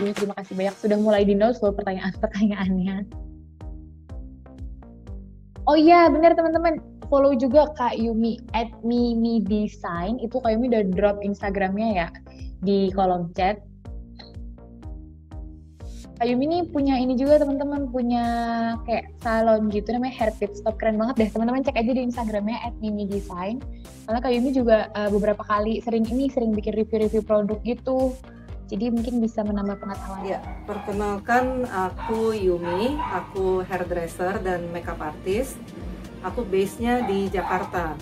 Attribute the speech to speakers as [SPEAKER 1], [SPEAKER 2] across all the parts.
[SPEAKER 1] Yumi, terima kasih banyak sudah mulai di nol soal pertanyaan-pertanyaannya. Oh iya, benar teman-teman. Follow juga Kak Yumi @mimidesign. Itu Kak Yumi udah drop Instagramnya ya di kolom chat. Kak Yumi ini punya ini juga teman-teman, punya kayak salon gitu namanya Hair Pit Stop. Keren banget deh teman-teman, cek aja di Instagramnya @mimidesign. Karena Kak Yumi juga beberapa kali sering bikin review-review produk gitu. Jadi mungkin bisa menambah pengetahuan.
[SPEAKER 2] Ya, perkenalkan aku Yumi, aku hairdresser dan makeup artist. Aku base-nya di Jakarta.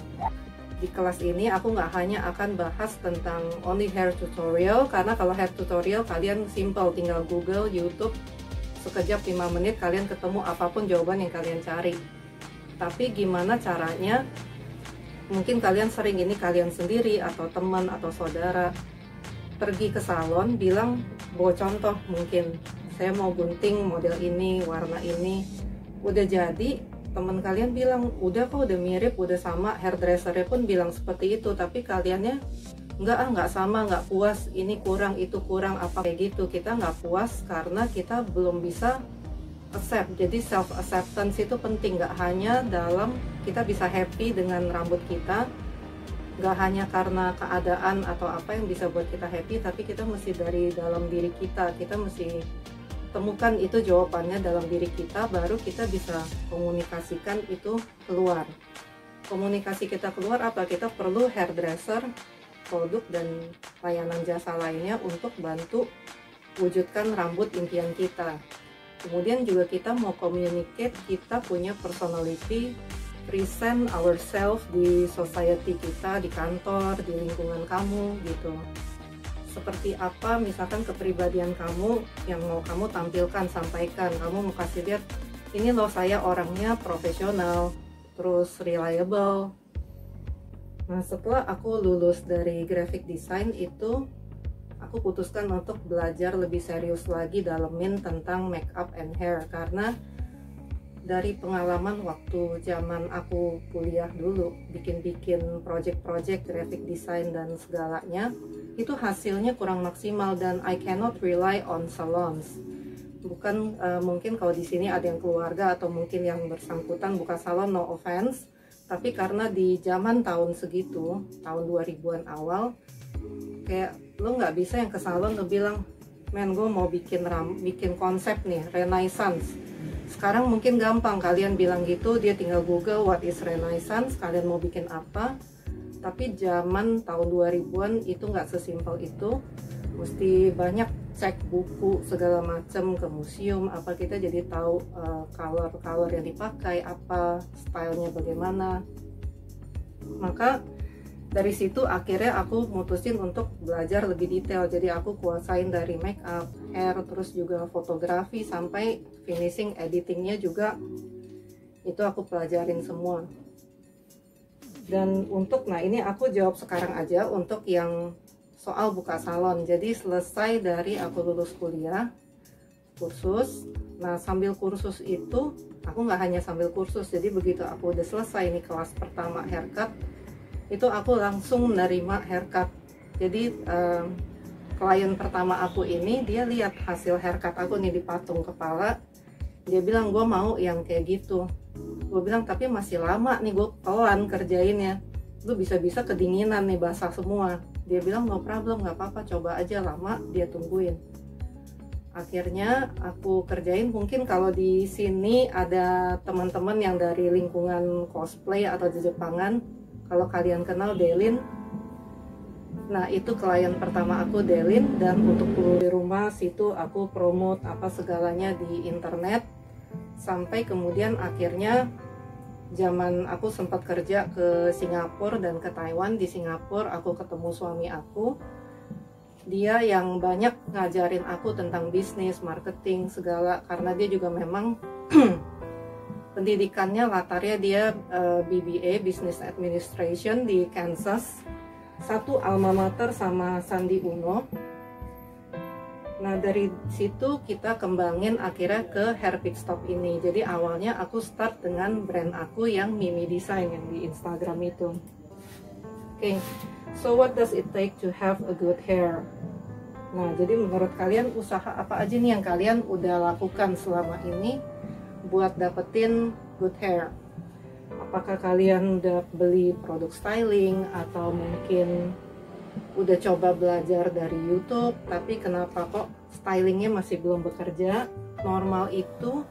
[SPEAKER 2] Di kelas ini aku nggak hanya akan bahas tentang only hair tutorial, karena kalau hair tutorial kalian simple, tinggal Google, YouTube, sekejap 5 menit kalian ketemu apapun jawaban yang kalian cari. Tapi gimana caranya, mungkin kalian sering ini kalian sendiri atau teman atau saudara pergi ke salon bilang, bawa contoh mungkin saya mau gunting model ini, warna ini, udah jadi, teman kalian bilang udah kok, udah mirip, udah sama, hairdressernya pun bilang seperti itu, tapi kaliannya nggak sama, nggak puas, ini kurang, itu kurang, apa kayak gitu. Kita nggak puas karena kita belum bisa accept. Jadi self acceptance itu penting, nggak hanya dalam kita bisa happy dengan rambut kita, nggak hanya karena keadaan atau apa yang bisa buat kita happy, tapi kita mesti dari dalam diri kita mesti temukan itu jawabannya dalam diri kita, baru kita bisa komunikasikan itu keluar. Komunikasi kita keluar apa? Kita perlu hairdresser, produk dan layanan jasa lainnya untuk bantu wujudkan rambut impian kita. Kemudian juga kita mau communicate, kita punya personality, present ourselves di society kita, di kantor, di lingkungan kamu gitu. Seperti apa misalkan kepribadian kamu yang mau kamu tampilkan, sampaikan. Kamu mau kasih lihat, ini loh saya orangnya profesional, terus reliable. Nah, setelah aku lulus dari graphic design itu, aku putuskan untuk belajar lebih serius lagi dalemin tentang makeup and hair, karena dari pengalaman waktu zaman aku kuliah dulu, bikin project-project graphic design dan segalanya, itu hasilnya kurang maksimal dan I cannot rely on salons. Bukan mungkin kalau di sini ada yang keluarga atau mungkin yang bersangkutan buka salon, no offense, tapi karena di zaman tahun segitu, tahun 2000-an awal, kayak lo nggak bisa yang ke salon lo bilang, men gue mau bikin konsep nih, renaissance. Sekarang mungkin gampang kalian bilang gitu, dia tinggal Google what is renaissance, kalian mau bikin apa. Tapi zaman tahun 2000-an itu nggak sesimpel itu, mesti banyak cek buku segala macam, ke museum apa, kita jadi tahu color yang dipakai apa, stylenya bagaimana. Maka dari situ akhirnya aku mutusin untuk belajar lebih detail, jadi aku kuasain dari make up, hair, terus juga fotografi sampai finishing editingnya juga itu aku pelajarin semua. Dan untuk, nah ini aku jawab sekarang aja untuk yang soal buka salon. Jadi selesai dari aku lulus kuliah, kursus, nah sambil kursus itu aku nggak hanya sambil kursus, jadi begitu aku udah selesai nih kelas pertama haircut, itu aku langsung menerima haircut. Jadi klien pertama aku ini, dia lihat hasil haircut aku nih di patung kepala, dia bilang gue mau yang kayak gitu. Gue bilang tapi masih lama nih, gue pelan kerjainnya, lu bisa-bisa kedinginan nih, basah semua. Dia bilang no problem, nggak apa-apa, coba aja. Lama dia tungguin. Akhirnya aku kerjain. Mungkin kalau di sini ada teman-teman yang dari lingkungan cosplay atau di Jepangan, kalau kalian kenal Delin, nah itu klien pertama aku Delin. Dan untuk di rumah situ aku promote apa segalanya di internet, sampai kemudian akhirnya zaman aku sempat kerja ke Singapura dan ke Taiwan. Di Singapura aku ketemu suami aku, dia yang banyak ngajarin aku tentang bisnis, marketing, segala, karena dia juga memang pendidikannya latarnya dia BBA, Business Administration di Kansas, satu alma mater sama Sandi Uno. Nah dari situ kita kembangin akhirnya ke Hair Pit Stop ini. Jadi awalnya aku start dengan brand aku yang Mimi Design yang di Instagram itu. Oke, so what does it take to have a good hair? Nah, jadi menurut kalian usaha apa aja nih yang kalian udah lakukan selama ini buat dapetin good hair? Apakah kalian udah beli produk styling atau mungkin udah coba belajar dari YouTube, tapi kenapa kok stylingnya masih belum bekerja? Normal itu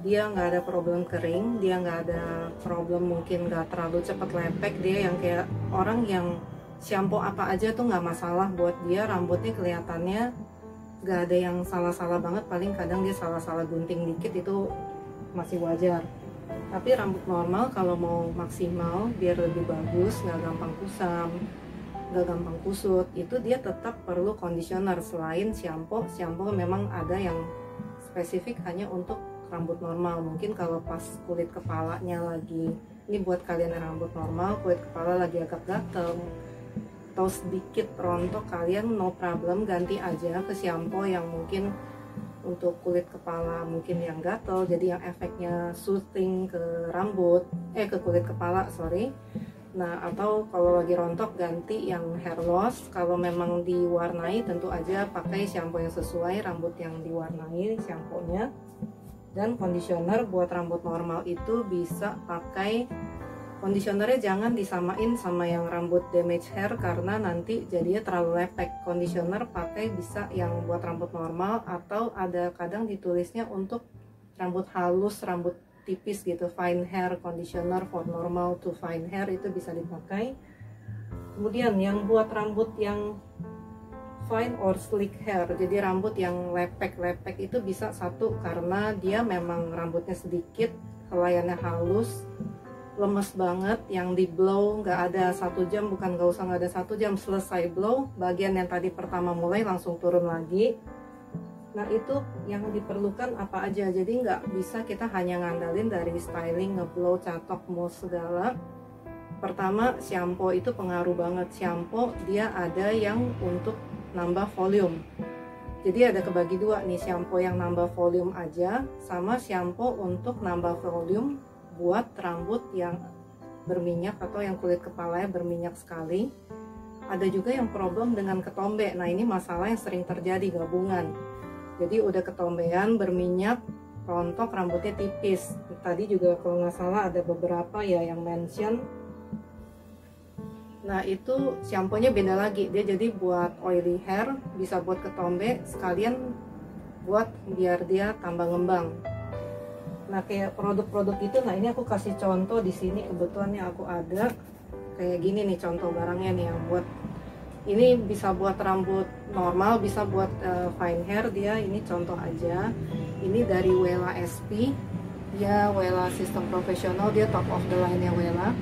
[SPEAKER 2] dia nggak ada problem kering, dia nggak ada problem mungkin nggak terlalu cepat lepek, dia yang kayak orang yang shampoo apa aja tuh nggak masalah buat dia, rambutnya kelihatannya nggak ada yang salah-salah banget, paling kadang dia salah-salah gunting dikit itu masih wajar. Tapi rambut normal kalau mau maksimal biar lebih bagus, nggak gampang kusam, nggak gampang kusut, itu dia tetap perlu conditioner. Selain shampoo memang ada yang spesifik hanya untuk rambut normal. Mungkin kalau pas kulit kepalanya lagi, ini buat kalian yang rambut normal, kulit kepala lagi agak gatel atau sedikit rontok, kalian no problem, ganti aja ke shampoo yang mungkin untuk kulit kepala mungkin yang gatel, jadi yang efeknya soothing ke rambut, ke kulit kepala, sorry. Nah, atau kalau lagi rontok ganti yang hair loss. Kalau memang diwarnai tentu aja pakai shampoo yang sesuai rambut yang diwarnai shampoo-nya. Dan conditioner buat rambut normal itu bisa pakai conditionernya, jangan disamain sama yang rambut damage hair karena nanti jadinya terlalu lepek. Conditioner pakai bisa yang buat rambut normal, atau ada kadang ditulisnya untuk rambut halus, rambut tipis gitu, fine hair conditioner for normal to fine hair, itu bisa dipakai. Kemudian yang buat rambut yang fine or slick hair, jadi rambut yang lepek-lepek, itu bisa satu karena dia memang rambutnya sedikit, helaiannya halus, lemes banget, yang di blow nggak ada 1 jam, bukan nggak usah nggak ada 1 jam, selesai blow bagian yang tadi pertama mulai langsung turun lagi. Nah, itu yang diperlukan apa aja, jadi nggak bisa kita hanya ngandalin dari styling, ngeblow, catok, mousse segala. Pertama, shampoo itu pengaruh banget. Shampoo dia ada yang untuk nambah volume, jadi ada kebagi dua nih, shampoo yang nambah volume aja sama shampoo untuk nambah volume buat rambut yang berminyak atau yang kulit kepalanya berminyak sekali. Ada juga yang problem dengan ketombe. Nah, ini masalah yang sering terjadi gabungan. Jadi udah ketombean, berminyak, rontok, rambutnya tipis. Tadi juga kalau nggak salah ada beberapa ya yang mention. Nah, itu shampoo-nya beda lagi. Dia jadi buat oily hair, bisa buat ketombe, sekalian buat biar dia tambah ngembang. Nah, kayak produk-produk itu, nah ini aku kasih contoh di sini, kebetulan yang aku ada kayak gini nih contoh barangnya nih, yang buat ini bisa buat rambut normal, bisa buat fine hair. Dia ini contoh aja, ini dari Wella SP, dia Wella sistem profesional, dia top of the line nya Wella.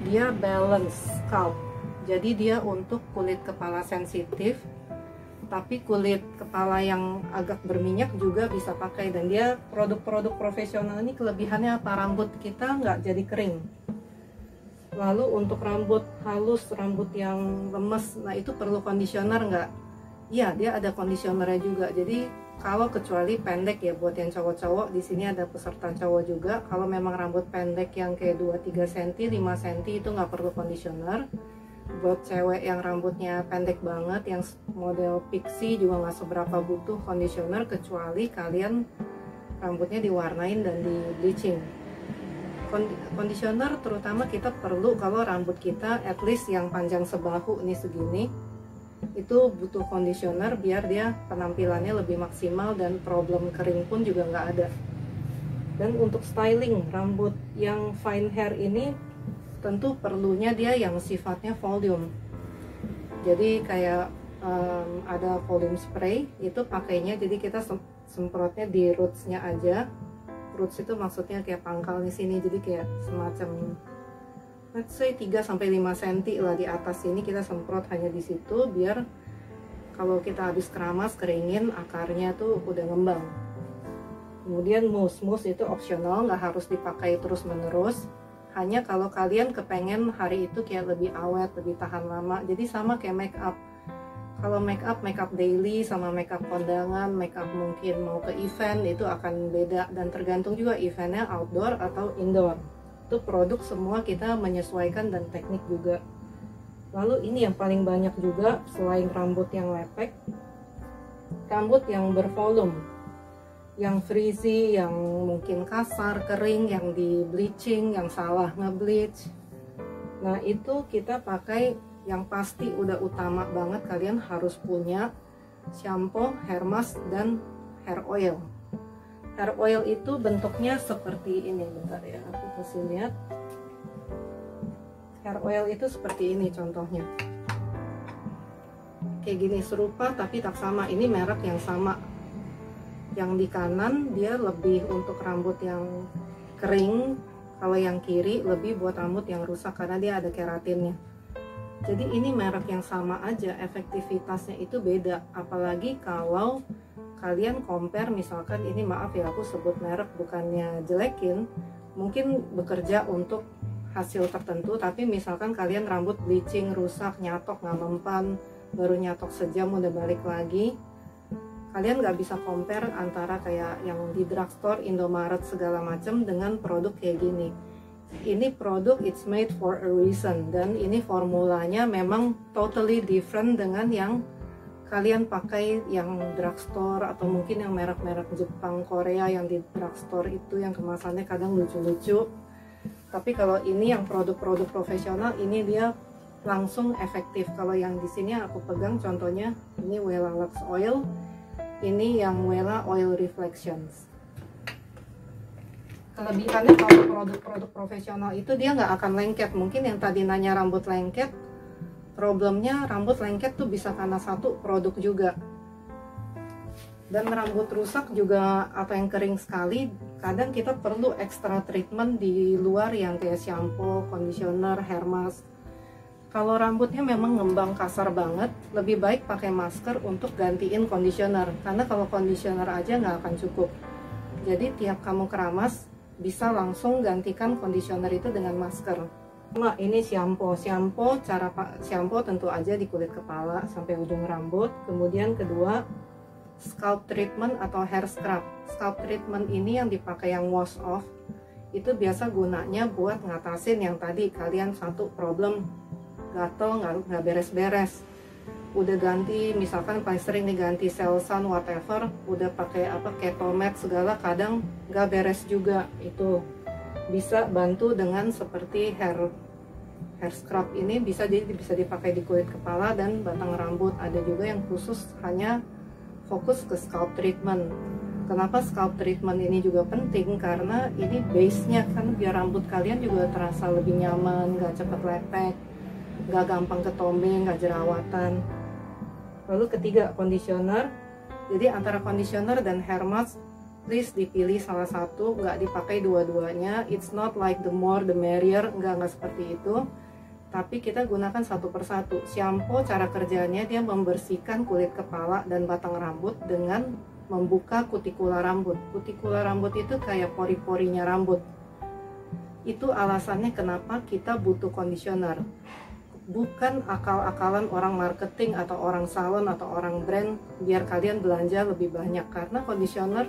[SPEAKER 2] Dia balance scalp, jadi dia untuk kulit kepala sensitif tapi kulit kepala yang agak berminyak juga bisa pakai. Dan dia produk-produk profesional ini kelebihannya apa? Rambut kita nggak jadi kering. Lalu untuk rambut halus, rambut yang lemes, nah itu perlu conditioner nggak? Iya, dia ada conditionernya juga. Jadi kalau kecuali pendek ya, buat yang cowok-cowok, di sini ada peserta cowok juga. Kalau memang rambut pendek yang kayak 2-3 cm, 5 cm itu nggak perlu conditioner. Buat cewek yang rambutnya pendek banget, yang model pixie juga nggak seberapa butuh conditioner, kecuali kalian rambutnya diwarnain dan di bleaching. Conditioner terutama kita perlu kalau rambut kita at least yang panjang sebahu nih segini, itu butuh conditioner biar dia penampilannya lebih maksimal dan problem kering pun juga nggak ada. Dan untuk styling rambut yang fine hair ini tentu perlunya dia yang sifatnya volume. Jadi kayak ada volume spray, itu pakainya jadi kita semprotnya di rootsnya aja. Roots itu maksudnya kayak pangkal di sini, jadi kayak semacam let's say 3-5 cm lah di atas sini, kita semprot hanya di situ biar kalau kita habis keramas keringin akarnya tuh udah ngembang. Kemudian mousse itu opsional, nggak harus dipakai terus menerus. Hanya kalau kalian kepengen hari itu kayak lebih awet, lebih tahan lama. Jadi sama kayak make up. Kalau make up daily sama make up kondangan, make up mungkin mau ke event, itu akan beda. Dan tergantung juga eventnya outdoor atau indoor. Itu produk semua kita menyesuaikan dan teknik juga. Lalu ini yang paling banyak juga, selain rambut yang lepek, rambut yang bervolume, yang frizzy, yang mungkin kasar, kering, yang di bleaching, yang salah nge-bleach. Nah itu kita pakai, yang pasti udah utama banget kalian harus punya shampoo, hair mask, dan hair oil. Hair oil itu bentuknya seperti ini, bentar ya, aku kasih lihat. Hair oil itu seperti ini contohnya, kayak gini, serupa tapi tak sama. Ini merek yang sama. Yang di kanan dia lebih untuk rambut yang kering, kalau yang kiri lebih buat rambut yang rusak karena dia ada keratinnya. Jadi ini merek yang sama aja, efektivitasnya itu beda. Apalagi kalau kalian compare, misalkan ini, maaf ya aku sebut merek bukannya jelekin, mungkin bekerja untuk hasil tertentu, tapi misalkan kalian rambut bleaching, rusak, nyatok, nggak mempan, baru nyatok sejam udah balik lagi, kalian nggak bisa compare antara kayak yang di drugstore, Indomaret segala macam dengan produk kayak gini. Ini produk it's made for a reason, dan ini formulanya memang totally different dengan yang kalian pakai yang drugstore, atau mungkin yang merek-merek Jepang, Korea yang di drugstore itu yang kemasannya kadang lucu-lucu. Tapi kalau ini yang produk-produk profesional, ini dia langsung efektif. Kalau yang di sini aku pegang contohnya, ini Wella Lux Oil, ini yang Wella Oil Reflections. Kelebihannya kalau produk-produk profesional itu dia nggak akan lengket. Mungkin yang tadi nanya rambut lengket, problemnya rambut lengket tuh bisa karena satu produk juga. Dan rambut rusak juga, atau yang kering sekali, kadang kita perlu extra treatment di luar yang kayak shampoo, conditioner, hair mask. Kalau rambutnya memang ngembang kasar banget, lebih baik pakai masker untuk gantiin conditioner, karena kalau conditioner aja nggak akan cukup. Jadi tiap kamu keramas bisa langsung gantikan conditioner itu dengan masker. Nah ini shampoo, cara shampoo tentu aja di kulit kepala sampai ujung rambut. Kemudian kedua, scalp treatment atau hair scrub. Scalp treatment ini yang dipakai yang wash off, itu biasa gunanya buat ngatasin yang tadi kalian satu problem, gatel nggak beres-beres. Udah ganti, misalkan paling sering diganti Selsun whatever, udah pakai apa Ketomet segala, kadang nggak beres juga. Itu bisa bantu dengan seperti hair scrub ini, bisa dipakai di kulit kepala dan batang rambut. Ada juga yang khusus hanya fokus ke scalp treatment. Kenapa scalp treatment ini juga penting? Karena ini base-nya kan biar rambut kalian juga terasa lebih nyaman, nggak cepet lepek, nggak gampang ketombe, nggak jerawatan. Lalu ketiga, conditioner. Jadi antara conditioner dan hair mask, please dipilih salah satu, nggak dipakai dua-duanya. It's not like the more the merrier, nggak seperti itu. Tapi kita gunakan satu persatu. Shampoo cara kerjanya dia membersihkan kulit kepala dan batang rambut dengan membuka kutikula rambut. Kutikula rambut itu kayak pori-porinya rambut. Itu alasannya kenapa kita butuh conditioner. Bukan akal-akalan orang marketing atau orang salon atau orang brand biar kalian belanja lebih banyak. Karena conditioner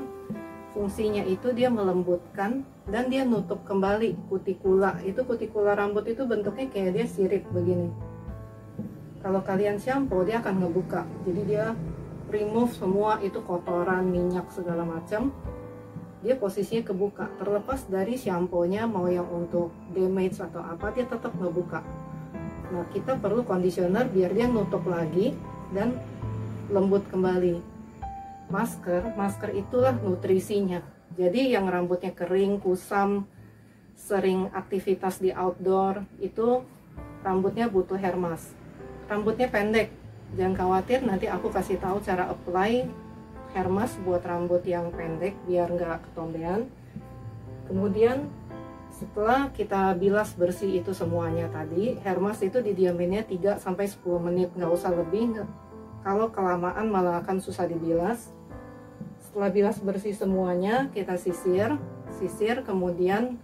[SPEAKER 2] fungsinya itu dia melembutkan dan dia nutup kembali kutikula. Itu kutikula rambut itu bentuknya kayak dia sirip begini. Kalau kalian shampoo dia akan ngebuka. Jadi dia remove semua itu kotoran, minyak segala macam. Dia posisinya kebuka. Terlepas dari shampoo-nya mau yang untuk damage atau apa, dia tetap ngebuka. Nah, kita perlu conditioner biar dia nutup lagi dan lembut kembali. Masker itulah nutrisinya. Jadi yang rambutnya kering, kusam, sering aktivitas di outdoor, itu rambutnya butuh hair mask. Rambutnya pendek, jangan khawatir, nanti aku kasih tahu cara apply hair mask buat rambut yang pendek biar nggak ketombean. Kemudian setelah kita bilas bersih itu semuanya tadi, hair mask itu didiaminnya 3-10 menit, nggak usah lebih. Kalau kelamaan malah akan susah dibilas. Setelah bilas bersih semuanya, kita sisir, kemudian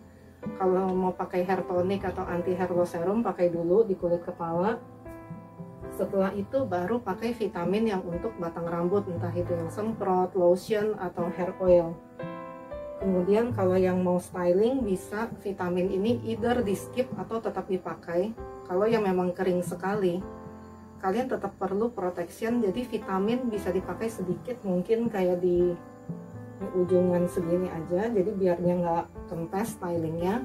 [SPEAKER 2] kalau mau pakai hair tonic atau anti hair loss serum, pakai dulu di kulit kepala. Setelah itu baru pakai vitamin yang untuk batang rambut, entah itu yang semprot, lotion, atau hair oil. Kemudian kalau yang mau styling, bisa vitamin ini either di skip atau tetap dipakai. Kalau yang memang kering sekali, kalian tetap perlu protection, jadi vitamin bisa dipakai sedikit, mungkin kayak di ujungan segini aja, jadi biar dia nggak kempes stylingnya,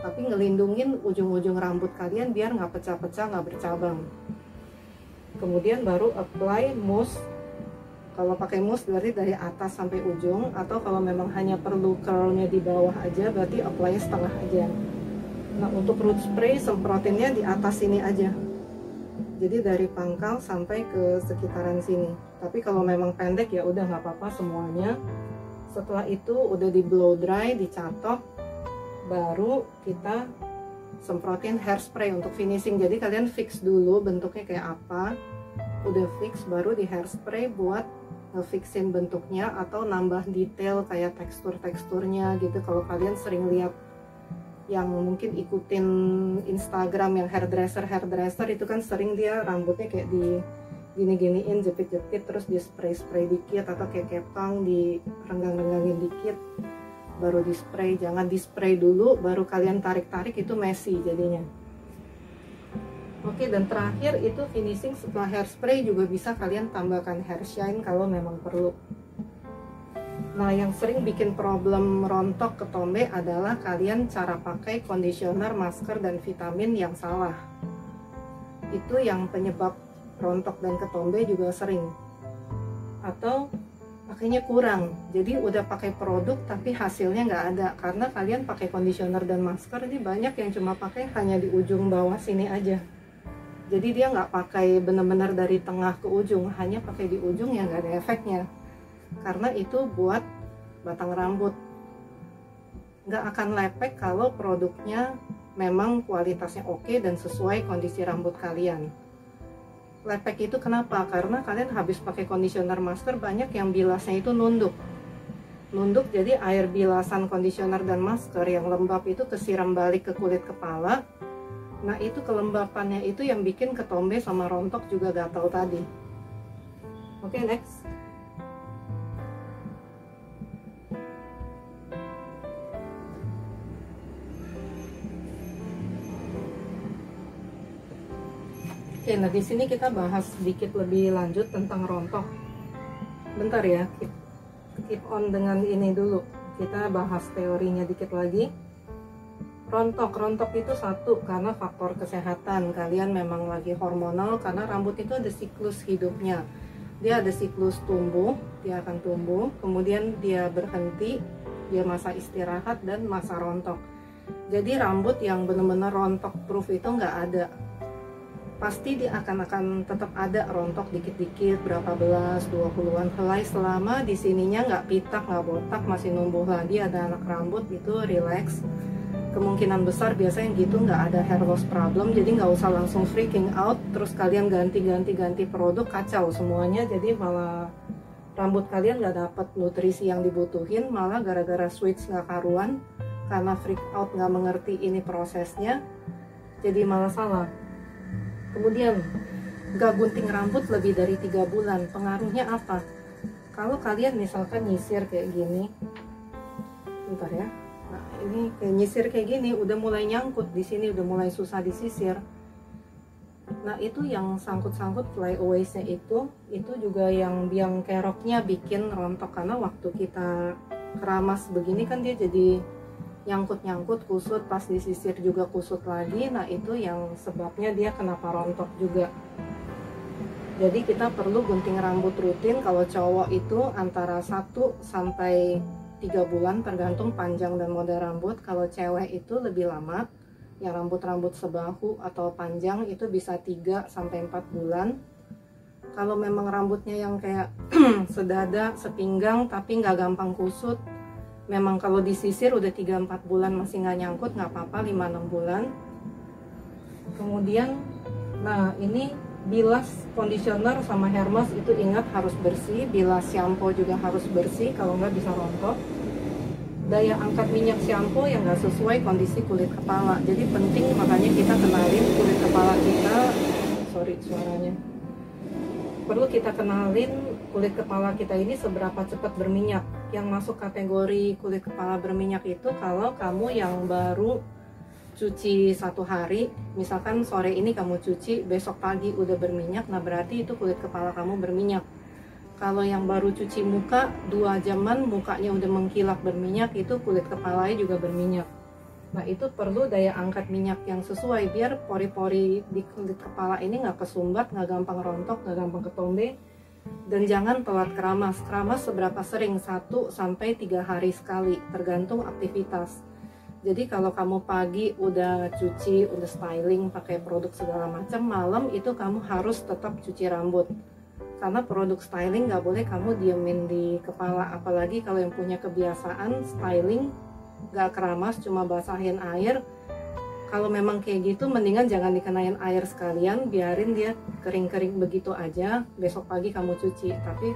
[SPEAKER 2] tapi ngelindungin ujung-ujung rambut kalian biar nggak pecah-pecah, nggak bercabang. Kemudian baru apply mousse. Kalau pakai mousse berarti dari atas sampai ujung, atau kalau memang hanya perlu curlnya di bawah aja berarti apply setengah aja. Nah, untuk root spray semprotinnya di atas sini aja, jadi dari pangkal sampai ke sekitaran sini. Tapi kalau memang pendek ya udah nggak apa-apa semuanya. Setelah itu udah di blow dry, dicatok, baru kita semprotin hairspray untuk finishing. Jadi kalian fix dulu bentuknya kayak apa, udah fix baru di hairspray buat ngefixin bentuknya atau nambah detail kayak teksturnya gitu. Kalau kalian sering lihat yang mungkin ikutin Instagram yang hairdresser itu kan sering dia rambutnya kayak di gini-giniin, jepit-jepit, terus di spray dikit, atau kayak kepang di renggang-renggangin dikit baru di spray. Jangan di spray dulu baru kalian tarik-tarik, itu messy jadinya. Oke, dan terakhir itu finishing setelah hairspray juga bisa kalian tambahkan hair shine kalau memang perlu. Nah, yang sering bikin problem rontok ketombe adalah kalian cara pakai conditioner, masker, dan vitamin yang salah. Itu yang penyebab rontok dan ketombe juga sering. Atau pakainya kurang, jadi udah pakai produk tapi hasilnya nggak ada karena kalian pakai conditioner dan masker. Ini banyak yang cuma pakai hanya di ujung bawah sini aja, jadi dia nggak pakai benar-benar dari tengah ke ujung, hanya pakai di ujung yang nggak ada efeknya. Karena itu buat batang rambut, nggak akan lepek kalau produknya memang kualitasnya oke dan sesuai kondisi rambut kalian. Lepek itu kenapa? Karena kalian habis pakai conditioner masker, banyak yang bilasnya itu nunduk, jadi air bilasan conditioner dan masker yang lembab itu kesiram balik ke kulit kepala. Nah, itu kelembapannya itu yang bikin ketombe sama rontok juga gatal tadi. Oke, next. Oke, nah di sini kita bahas sedikit lebih lanjut tentang rontok. Bentar ya, keep on dengan ini dulu. Kita bahas teorinya dikit lagi. Rontok itu satu karena faktor kesehatan. Kalian memang lagi hormonal, karena rambut itu ada siklus hidupnya. Dia ada siklus tumbuh, dia akan tumbuh, kemudian dia berhenti, dia masa istirahat dan masa rontok. Jadi rambut yang benar-benar rontok proof itu nggak ada. Pasti dia akan tetap ada rontok dikit-dikit, berapa belas, 20-an helai, selama di sininya nggak pitak, nggak botak, masih numbuh lagi, ada anak rambut itu relax. Kemungkinan besar biasanya gitu nggak ada hair loss problem, jadi nggak usah langsung freaking out, terus kalian ganti produk, kacau semuanya, jadi malah rambut kalian nggak dapat nutrisi yang dibutuhin, malah gara-gara switch nggak karuan, karena freak out nggak mengerti ini prosesnya, jadi malah salah. Kemudian nggak gunting rambut lebih dari 3 bulan, pengaruhnya apa? Kalau kalian misalkan nyisir kayak gini, bentar ya, nah ini kayak nyisir kayak gini, udah mulai nyangkut di sini, udah mulai susah disisir. Nah itu yang sangkut-sangkut flyaways-nya itu juga yang biang keroknya bikin rontok, karena waktu kita keramas begini kan dia jadi nyangkut-nyangkut, kusut, pas disisir juga kusut lagi. Nah itu yang sebabnya dia kenapa rontok juga. Jadi kita perlu gunting rambut rutin. Kalau cowok itu antara 1 sampai 3 bulan tergantung panjang dan model rambut. Kalau cewek itu lebih lama, yang rambut-rambut sebahu atau panjang itu bisa 3 sampai 4 bulan. Kalau memang rambutnya yang kayak sedada, sepinggang tapi nggak gampang kusut, memang kalau disisir udah 3-4 bulan masih nggak nyangkut, nggak apa-apa, 5-6 bulan. Kemudian, nah ini bilas conditioner sama hair mask itu ingat harus bersih, bilas shampoo juga harus bersih, kalau nggak bisa rontok. Daya angkat minyak shampoo yang nggak sesuai kondisi kulit kepala, jadi penting, makanya kita kenalin kulit kepala kita, sorry suaranya, perlu kita kenalin kulit kepala kita ini seberapa cepat berminyak. Yang masuk kategori kulit kepala berminyak itu kalau kamu yang baru cuci 1 hari, misalkan sore ini kamu cuci, besok pagi udah berminyak, nah berarti itu kulit kepala kamu berminyak. Kalau yang baru cuci muka 2 jaman mukanya udah mengkilap berminyak, itu kulit kepalanya juga berminyak. Nah itu perlu daya angkat minyak yang sesuai biar pori-pori di kulit kepala ini nggak kesumbat, nggak gampang rontok, nggak gampang ketombe. Dan jangan telat keramas. Keramas seberapa sering? 1-3 hari sekali, tergantung aktivitas. Jadi kalau kamu pagi udah cuci, udah styling, pakai produk segala macam, malam itu kamu harus tetap cuci rambut. Karena produk styling nggak boleh kamu diemin di kepala, apalagi kalau yang punya kebiasaan styling nggak keramas, cuma basahin air. Kalau memang kayak gitu, mendingan jangan dikenain air sekalian, biarin dia kering-kering begitu aja, besok pagi kamu cuci. Tapi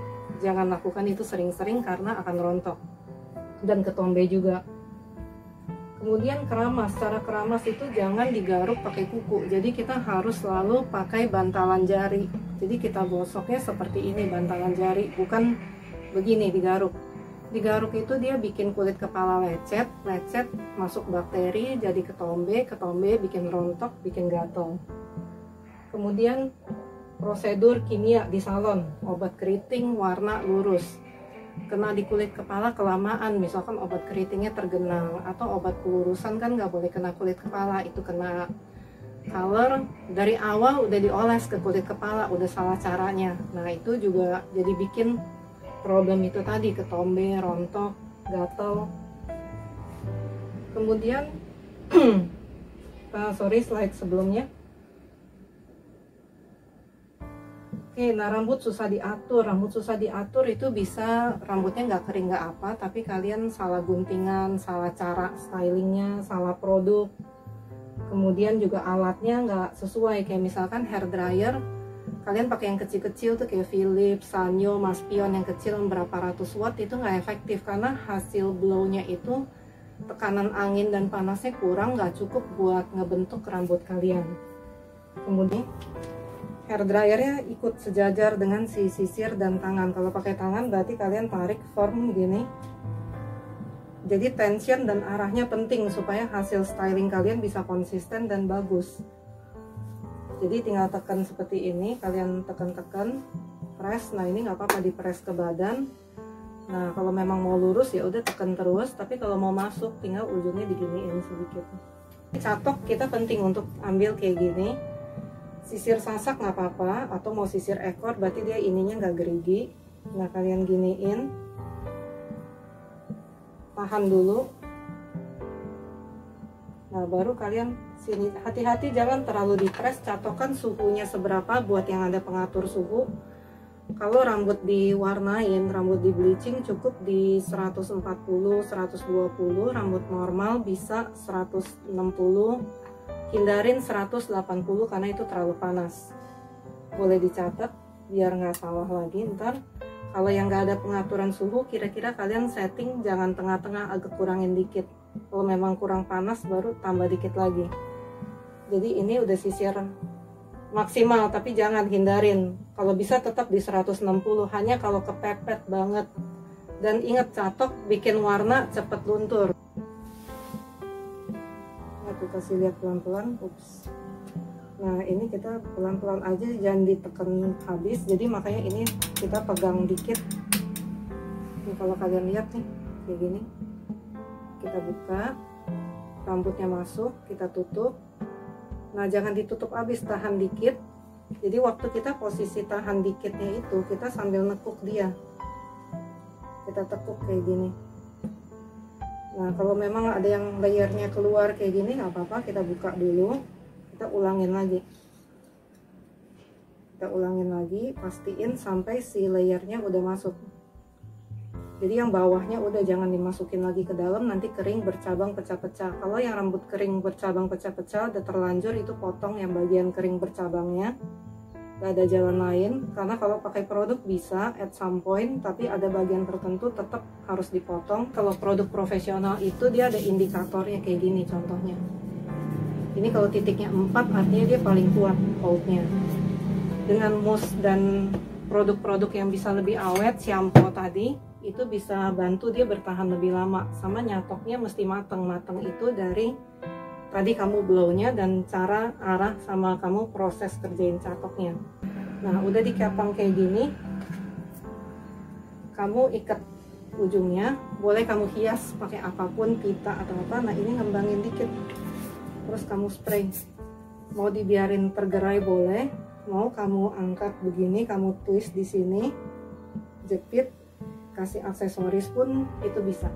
[SPEAKER 2] jangan lakukan itu sering-sering karena akan rontok dan ketombe juga. Kemudian keramas, cara keramas itu jangan digaruk pakai kuku, jadi kita harus selalu pakai bantalan jari. Jadi kita gosoknya seperti ini, bantalan jari, bukan begini digaruk. Digaruk itu dia bikin kulit kepala lecet, masuk bakteri, jadi ketombe bikin rontok, bikin gatal. Kemudian prosedur kimia di salon, obat keriting, warna, lurus. Kena di kulit kepala kelamaan, misalkan obat keritingnya tergenang, atau obat pelurusan kan nggak boleh kena kulit kepala, itu kena color, dari awal udah dioles ke kulit kepala, udah salah caranya. Nah itu juga jadi bikin problem itu tadi, ketombe, rontok, gatal. Kemudian sorry, slide sebelumnya. Oke, nah rambut susah diatur. Rambut susah diatur itu bisa rambutnya nggak kering nggak apa, tapi kalian salah guntingan, salah cara stylingnya, salah produk. Kemudian juga alatnya nggak sesuai, kayak misalkan hair dryer, kalian pakai yang kecil-kecil tuh kayak Philips, Sanyo, Maspion yang kecil berapa ratus watt, itu nggak efektif karena hasil blownya itu tekanan angin dan panasnya kurang, nggak cukup buat ngebentuk rambut kalian. Kemudian hair dryernya ikut sejajar dengan si sisir dan tangan. Kalau pakai tangan berarti kalian tarik form gini. Jadi tension dan arahnya penting supaya hasil styling kalian bisa konsisten dan bagus. Jadi tinggal tekan seperti ini, kalian tekan-tekan, press. Nah ini nggak apa-apa di press ke badan. Nah kalau memang mau lurus ya udah tekan terus, tapi kalau mau masuk tinggal ujungnya diginiin sedikit. Catok kita penting untuk ambil kayak gini. Sisir sasak nggak apa-apa, atau mau sisir ekor berarti dia ininya nggak gerigi. Nah kalian giniin, tahan dulu. Nah baru kalian sini, hati-hati jangan terlalu dipres, catokan suhunya seberapa buat yang ada pengatur suhu. Kalau rambut diwarnain, rambut di bleaching cukup di 140, 120, rambut normal bisa 160, hindarin 180 karena itu terlalu panas. Boleh dicatat biar nggak salah lagi ntar. Kalau yang nggak ada pengaturan suhu, kira-kira kalian setting jangan tengah-tengah, agak kurangin dikit. Kalau memang kurang panas baru tambah dikit lagi. Jadi ini udah sisir maksimal, tapi jangan hindarin. Kalau bisa tetap di 160, hanya kalau kepepet banget. Dan ingat, catok bikin warna cepet luntur. Nah, kita kasih lihat pelan-pelan. Ups. Nah ini kita pelan-pelan aja, jangan ditekan habis. Jadi makanya ini kita pegang dikit. Nih kalau kalian lihat nih, kayak gini. Kita buka, rambutnya masuk, kita tutup. Nah jangan ditutup habis, tahan dikit. Jadi waktu kita posisi tahan dikitnya itu, kita sambil nekuk dia. Kita tekuk kayak gini. Nah kalau memang ada yang layernya keluar kayak gini, nggak apa-apa, kita buka dulu. Kita ulangin lagi. Kita ulangin lagi, pastiin sampai si layernya udah masuk. Jadi yang bawahnya udah jangan dimasukin lagi ke dalam, nanti kering bercabang pecah-pecah. Kalau yang rambut kering bercabang pecah-pecah udah terlanjur, itu potong yang bagian kering bercabangnya. Gak ada jalan lain, karena kalau pakai produk bisa at some point, tapi ada bagian tertentu tetap harus dipotong. Kalau produk profesional itu dia ada indikatornya kayak gini contohnya. Ini kalau titiknya 4 artinya dia paling kuat holdnya. Dengan mousse dan produk-produk yang bisa lebih awet, shampoo tadi, itu bisa bantu dia bertahan lebih lama. Sama nyatoknya mesti mateng. Mateng itu dari tadi kamu blow-nya dan cara arah sama kamu proses kerjain catoknya. Nah, udah dikepang kayak gini, kamu ikat ujungnya, boleh kamu hias pakai apapun, pita atau apa. Nah, ini ngembangin dikit, terus kamu spray. Mau dibiarin tergerai boleh, mau kamu angkat begini, kamu twist di sini, jepit, kasih aksesoris pun itu bisa.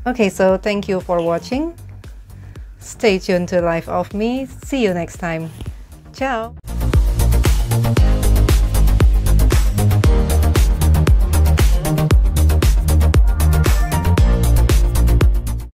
[SPEAKER 2] Okay, so thank you for watching. Stay tuned to Life of Me. See you next time. Ciao.